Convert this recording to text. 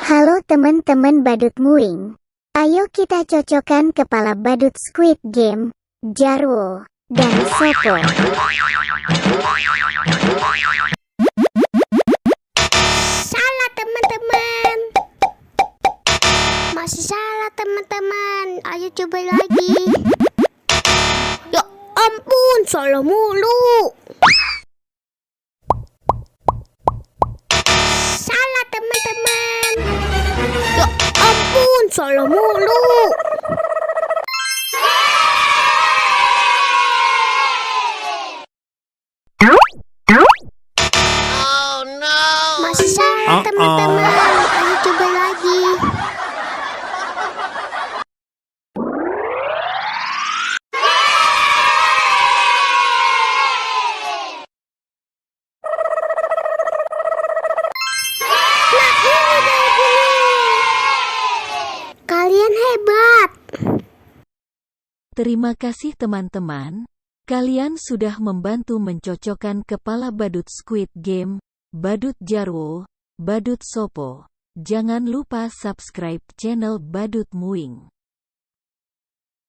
Halo teman-teman badut muing. Ayo kita cocokkan kepala badut Squid Game, Jarwo, dan Sopo. Salah teman-teman. Masih salah teman-teman. Ayo coba lagi. Ya ampun, salah mulu. Salah teman-teman. Ya ampun, salah mulu. Masih salah teman-teman. Ayo coba lagi. Kalian hebat. Terima kasih teman-teman. Kalian sudah membantu mencocokkan kepala badut Squid Game, badut Jarwo, badut Sopo. Jangan lupa subscribe channel Badut Muing.